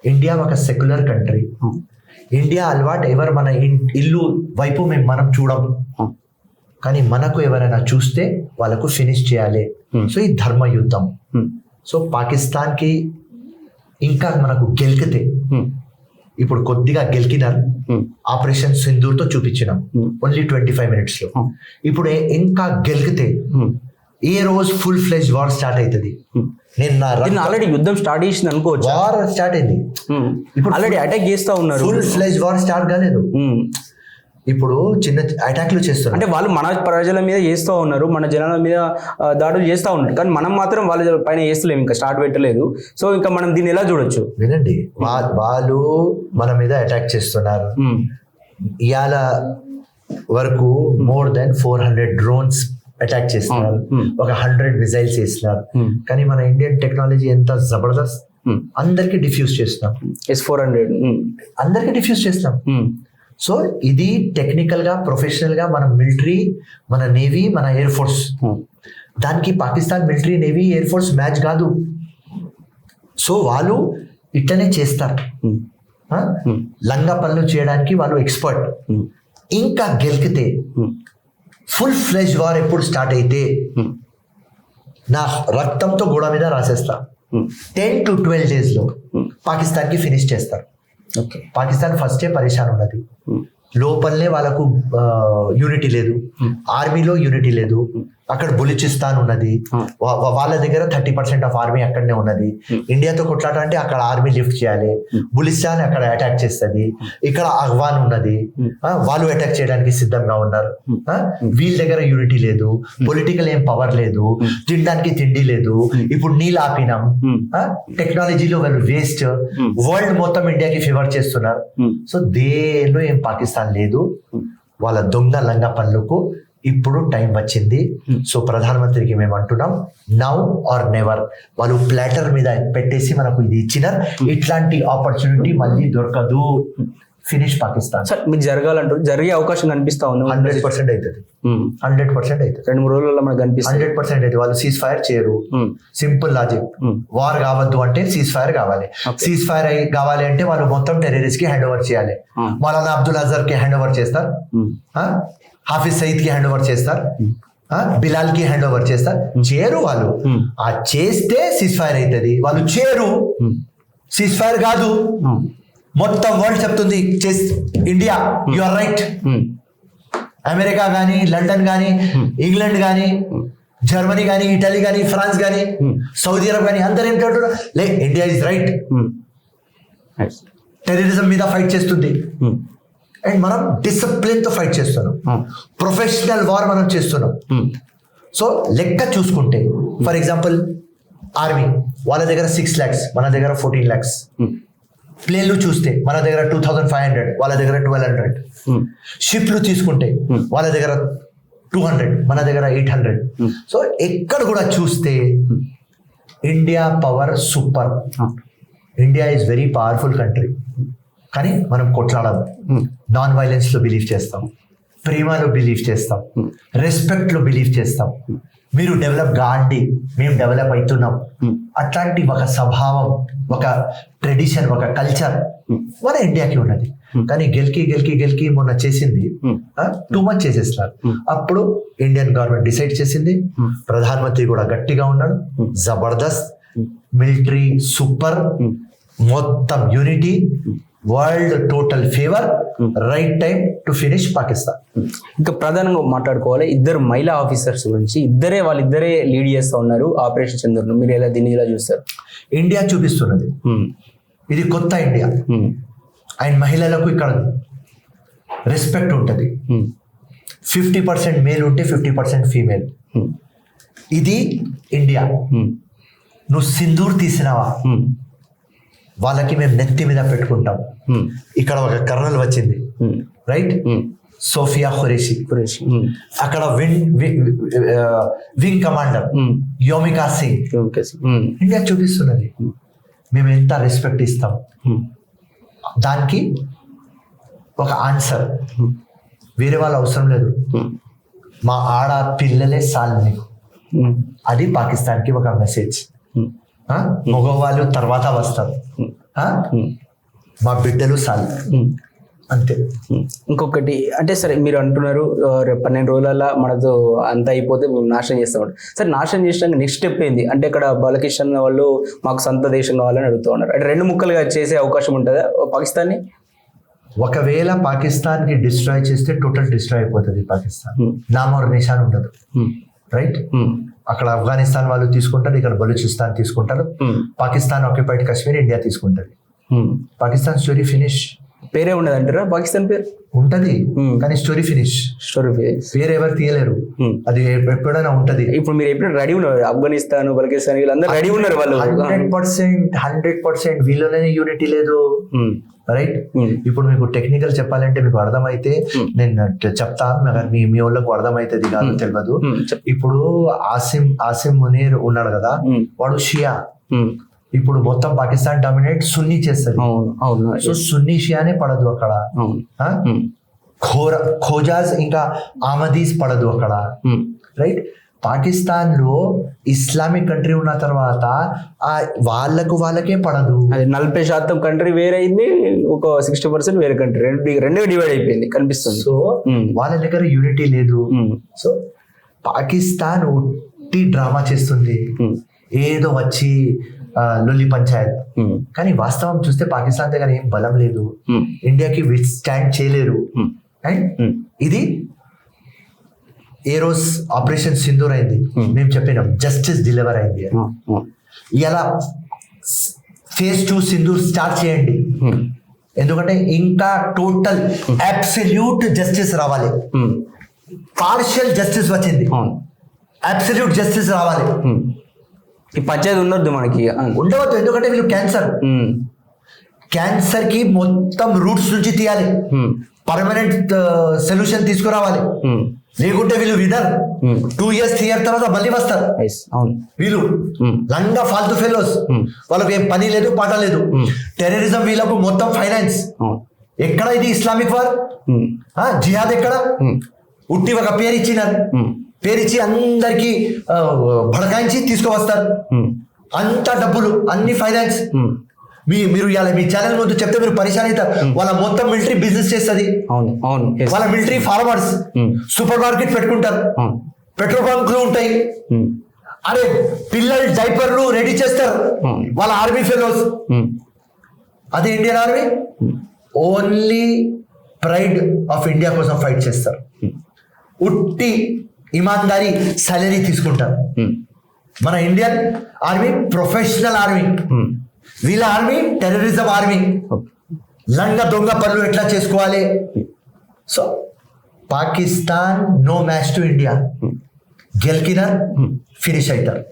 India ఒక secular country. India అలవాటు ఎవరు మన ఇల్లు వైపు మనం చూడం, కానీ మనకు ఎవరైనా చూస్తే వాళ్ళకు ఫినిష్ చేయాలి. సో ఈ ధర్మ యుద్ధం. సో పాకిస్తాన్కి ఇంకా మనకు గెలికితే, ఇప్పుడు కొద్దిగా గెలికినారు, ఆపరేషన్ సింధూర్తో చూపించినాం ఓన్లీ 25 minutes లో. ఇప్పుడు ఇంకా గెలికితే ఏ రోజు ఫుల్ ఫ్లెజ్ వార్ స్టార్ట్ అవుతుంది. నేను ఆల్రెడీ యుద్ధం స్టార్ట్ చేసింది అనుకోవచ్చు. వార్ స్టార్ట్ అయింది, ఇప్పుడు ఆల్రెడీ అటాక్ చేస్తా ఉన్నారు. ఫుల్ ఫ్లెజ్ వార్ స్టార్ట్ కాలేదు, ఇప్పుడు చిన్న అటాక్లు చేస్తున్నారు. అంటే వాళ్ళు మన ప్రజల మీద చేస్తూ ఉన్నారు, మన జనాల మీద దాడులు చేస్తూ ఉన్నారు, కానీ మనం మాత్రం వాళ్ళ పైన చేస్తలేము, ఇంకా స్టార్ట్ పెట్టలేదు. సో ఇంకా మనం దీన్ని ఎలా చూడొచ్చు? వినండి, వాళ్ళు మన మీద అటాక్ చేస్తున్నారు. ఇవాళ వరకు మోర్ దెన్ 400 drones అటాక్ చేస్తున్నారు, ఒక 100 missiles వేస్తున్నారు. కానీ మన ఇండియన్ టెక్నాలజీ ఎంత జబర్దస్త్, అందరికి డిఫ్యూజ్ చేస్తున్నాం. S-400 అందరికి డిఫ్యూజ్ చేస్తున్నాం. సో ఇది టెక్నికల్ గా, ప్రొఫెషనల్ గా మన మిలిటరీ, మన నేవీ, మన ఎయిర్ ఫోర్స్. దానికి Pakistan military, navy, air force match కాదు. సో వాళ్ళు ఇట్లనే చేస్తారు, లంగా పనులు చేయడానికి వాళ్ళు ఎక్స్పర్ట్. ఇంకా గెలికితే ఫుల్ ఫ్లెజ్ వార్ ఎప్పుడు స్టార్ట్ అయితే నా రక్తంతో గోడ మీద రాసేస్తా. 10 to 12 days లో పాకిస్తాన్ కి ఫినిష్ చేస్తారు. పాకిస్తాన్ ఫస్టే పరేషాన్ ఉన్నది, లోపలనే వాళ్ళకు యూనిటీ లేదు, ఆర్మీలో యూనిటీ లేదు. అక్కడ బులిచిస్తాన్ ఉన్నది, వాళ్ళ దగ్గర 30% ఆఫ్ ఆర్మీ అక్కడనే ఉన్నది. ఇండియాతో కొట్లాట అంటే అక్కడ ఆర్మీ లిఫ్ట్ చేయాలి, బులిస్తాన్ అక్కడ అటాక్ చేస్తుంది. ఇక్కడ అఫ్ఘాన్ ఉన్నది, వాళ్ళు అటాక్ చేయడానికి సిద్ధంగా ఉన్నారు. వీళ్ళ దగ్గర యూనిటీ లేదు, పొలిటికల్ ఏం పవర్ లేదు, తినడానికి తిండి లేదు. ఇప్పుడు నీళ్ళు ఆపినాం, టెక్నాలజీలో వాళ్ళు వేస్ట్. వరల్డ్ మొత్తం ఇండియాకి ఫేవర్ చేస్తున్నారు. సో దేనిలో ఏం పాకిస్తాన్ లేదు. వాళ్ళ దొంగ లంగా పనులకు ఇప్పుడు టైం వచ్చింది. సో ప్రధానమంత్రికి మేము అంటున్నాం, నౌ ఆర్ నెవర్. వాళ్ళు ప్లాటర్ మీద పెట్టేసి మనకు ఇది ఇచ్చినారు, ఇట్లాంటి ఆపర్చునిటీ మళ్ళీ దొరకదు. ఫినిష్ పాకిస్తాన్. సార్ మీకు జరగాలంటారు, జరిగే అవకాశం కనిపిస్తా ఉంది. 100% అవుతుంది, 100% అవుతుంది. 2-3 రోజుల్లో మనకు కనిపిస్తుంది. 100% అయితే వాళ్ళు సీజ్ ఫైర్ చేయరు. Simple logic. వార్ కావద్దు అంటే సీజ్ ఫైర్ కావాలి. సీజ్ ఫైర్ కావాలి అంటే వాళ్ళు మొత్తం టెర్రరిస్ట్ కి హ్యాండ్ ఓవర్ చేయాలి. మౌలానా అబ్దుల్ అజర్ కి హ్యాండ్ ఓవర్ చేస్తారు, హాఫిజ్ సయీద్ కి హ్యాండ్ ఓవర్ చేస్తారు, బిలాల్ కి హ్యాండ్ ఓవర్ చేస్తారు. చేయరు వాళ్ళు. ఆ చేస్తే సీజ్ ఫైర్ అవుతుంది, వాళ్ళు చేయరు. సీజ్ ఫైర్ కాదు, మొత్తం వరల్డ్ చెప్తుంది India you are right. America కానీ, లండన్ కానీ, ఇంగ్లాండ్ కానీ, జర్మనీ కానీ, ఇటలీ కానీ, ఫ్రాన్స్ కానీ, సౌదీ అరబ్ కానీ అందరు ఏమిటంటారు, లే ఇండియా ఇస్ రైట్, టెర్రరిజం మీద ఫైట్ చేస్తుంది. అండ్ మనం డిసిప్లిన్ తో ఫైట్ చేస్తున్నాం, ప్రొఫెషనల్ వార్ మనం చేస్తున్నాం. సో లెక్క చూసుకుంటే ఫర్ ఎగ్జాంపుల్ ఆర్మీ వాళ్ళ దగ్గర 6 lakhs, మన దగ్గర 14 lakhs. ప్లేన్లు చూస్తే మన దగ్గర 2500, వాళ్ళ దగ్గర 1200. షిప్లు తీసుకుంటే వాళ్ళ దగ్గర 200, మన దగ్గర 800. సో ఎక్కడ కూడా చూస్తే India power super. India is very powerful country. కానీ మనం కొట్లాడము, నాన్ వైలెన్స్ లో బిలీవ్ చేస్తాం, ప్రేమలో బిలీవ్ చేస్తాం, రెస్పెక్ట్ లో బిలీవ్ చేస్తాం. మీరు డెవలప్ కాండి, మేము డెవలప్ అవుతున్నాం. అట్లాంటి ఒక స్వభావం, ఒక ట్రెడిషన్, ఒక కల్చర్ మన ఇండియాకి ఉన్నది. కానీ గెలికి మొన్న చేసింది టూ మచ్ చేసేస్తున్నారు. అప్పుడు ఇండియన్ గవర్నమెంట్ డిసైడ్ చేసింది, ప్రధానమంత్రి కూడా గట్టిగా ఉన్నాడు, జబర్దస్త్ మిలిటరీ సూపర్, మొత్తం unity, world total favour, right time to finish Pakistan. ఇంకా ప్రధానంగా మాట్లాడుకోవాలి ఇద్దరు మహిళా ఆఫీసర్స్ గురించి. వాళ్ళిద్దరే లీడ్ చేస్తూ ఉన్నారు ఆపరేషన్ సింధూర్. మీరు ఎలా దీన్ని ఇలా చూస్తారు? ఇండియా చూపిస్తున్నది ఇది కొత్త ఇండియా. అండ్ మహిళలకు ఇక్కడ రెస్పెక్ట్ ఉంటుంది. 50% మేల్ ఉంటే 50% ఫీమేల్. ఇది ఇండియా. నువ్వు సింధూర్ తీసినావా, వాళ్ళకి మేము నెత్తి మీద పెట్టుకుంటాం. ఇక్కడ ఒక కర్నల్ వచ్చింది, రైట్, సోఫియా ఖురేషి. అక్కడ wing commander Vyomika Singh. India చూపిస్తున్నది మేము ఎంత రెస్పెక్ట్ ఇస్తాం. దానికి ఒక ఆన్సర్ వేరే వాళ్ళు అవసరం లేదు, మా ఆడ పిల్లలే సాల్ నీకు. అది పాకిస్తాన్కి ఒక మెసేజ్. మగవాళ్ళు తర్వాత వస్తారు, మా బిడ్డలు సాల్ అంతే. ఇంకొకటి అంటే సరే మీరు అంటున్నారు రేపు 12 రోజులలో మనతో అంతా అయిపోతే నాశనం చేస్తాం. సరే నాశనం చేసినాక నెక్స్ట్ స్టెప్ ఏంది అంటే ఇక్కడ బాలకిషన్ వాళ్ళు మాకు సొంత దేశం కావాలని అడుగుతూ ఉన్నారు. అంటే 2 ముక్కలుగా చేసే అవకాశం ఉంటుందా పాకిస్తాన్ని? ఒకవేళ పాకిస్తాన్ కి డిస్ట్రాయ్ చేస్తే టోటల్ డిస్ట్రాయ్ అయిపోతుంది పాకిస్తాన్. నామోర్ నిషాన్ ఉండదు. రైట్, అక్కడ ఆఫ్ఘనిస్తాన్ వాళ్ళు తీసుకుంటారు, ఇక్కడ బలూచిస్తాన్ తీసుకుంటారు, పాకిస్తాన్ ఆక్యుపైడ్ కాశ్మీర్ ఇండియా తీసుకుంటది. Pakistan story finish. పేరే ఉండదు అంటారా పాకిస్తాన్ పేరు? ఉంటది కానీ స్టోరీ ఫినిష్. పేరు ఎవరు తీయలేరు, అది ఎప్పుడైనా ఉంటది. ఇప్పుడు మీరు ఎప్పుడు రెడీ ఉన్నారు, ఆఫ్ఘనిస్తాన్ పాకిస్తాన్ వీళ్ళందరూ రెడీ ఉన్నారు. వాళ్ళు 100% వీళ్ళలోనే యూనిటీ లేదు. రైట్, ఇప్పుడు మీకు టెక్నికల్ చెప్పాలంటే మీకు అర్థమైతే నేను చెప్తాను, మీ వాళ్ళకు అర్థమైతుంది కాదు తెలియదు. ఇప్పుడు ఆసిమ్ మునీర్ ఉన్నాడు కదా, వాడు షియా. ఇప్పుడు మొత్తం పాకిస్తాన్ డామినేట్ సున్నీ చేస్తుంది. సో సున్నీ షియానే పడదు అక్కడ. ఖోజాజ్ ఇంకా ఆమదీస్ పడదు అక్కడ. రైట్, పాకిస్తాన్ లో ఇస్లామిక్ కంట్రీ ఉన్న తర్వాత వాళ్ళకే పడదు. అది 40% కంట్రీ వేరైంది, ఒక 60% వేరే కంట్రీ, రెండు డివైడ్ అయిపోయింది కనిపిస్తుంది. సో వాళ్ళ దగ్గర యూనిటీ లేదు. సో పాకిస్తాన్ ఒట్టి డ్రామా చేస్తుంది, ఏదో వచ్చి లొల్లి పంచాయత్. కానీ వాస్తవం చూస్తే పాకిస్తాన్ దగ్గర ఏం బలం లేదు, ఇండియాకి విత్ స్టాండ్ చేయలేరు. అండ్ ఇది ఏ రోజు ఆపరేషన్ సింధూర్ అయింది, మేము చెప్పినాం జస్టిస్ డెలివర్ అయింది. ఇలా ఫేజ్ 2 సింధూర్ స్టార్ట్ చేయండి, ఎందుకంటే ఇంకా టోటల్ అబ్సల్యూట్ జస్టిస్ రావాలి. పార్షియల్ జస్టిస్ వచ్చింది, అబ్సల్యూట్ జస్టిస్ రావాలి. ఈ పంచాయతీ ఉండొద్దు మనకి, ఉండవద్దు. ఎందుకంటే వీళ్ళు క్యాన్సర్ కి మొత్తం రూట్స్ నుంచి తీయాలి, పర్మనెంట్ సొల్యూషన్ తీసుకురావాలి. లేకుంటే వీళ్ళు వినర్ 2 years 3 years తర్వాత మళ్ళీ వస్తారు. వీళ్ళు లంగా ఫాల్తూ ఫెలోస్, వాళ్ళకి ఏం పని లేదు పాట లేదు. టెర్రరిజం వీళ్ళకు మొత్తం ఫైనాన్స్. ఎక్కడ ఇది ఇస్లామిక్ వార్, జిహాద్ ఎక్కడ? ఉట్టి ఒక పేరు ఇచ్చినారు, పేరిచ్చి అందరికి భడకాయించి తీసుకువస్తారు. అంత డబ్బులు, అన్ని ఫైనాన్స్. మీరు ఇవాళ మీ ఛానల్ ముందు చెప్తే మీరు పరిశాన్ అవుతారు. వాళ్ళ మొత్తం మిలిటరీ బిజినెస్ చేస్తుంది. వాళ్ళ మిలిటరీ ఫార్మర్స్ సూపర్ మార్కెట్ పెట్టుకుంటారు, పెట్రోల్ బంకులు ఉంటాయి. అరే పిల్లలు డైపర్లు రెడీ చేస్తారు వాళ్ళ ఆర్మీ ఫెలోస్. అదే Indian army only pride of India కోసం ఫైట్ చేస్తారు. ఉట్టి ఇమాన్దారీ సాలరీ తీసుకుంటారు. మన ఇండియన్ ఆర్మీ ప్రొఫెషనల్ ఆర్మీ, వీళ్ళ ఆర్మీ టెర్రరిజం ఆర్మీ. లంగ దొంగ పనులు ఎట్లా చేసుకోవాలి. So Pakistan no match to India. గెలికిన ఫినిష్ అవుతారు.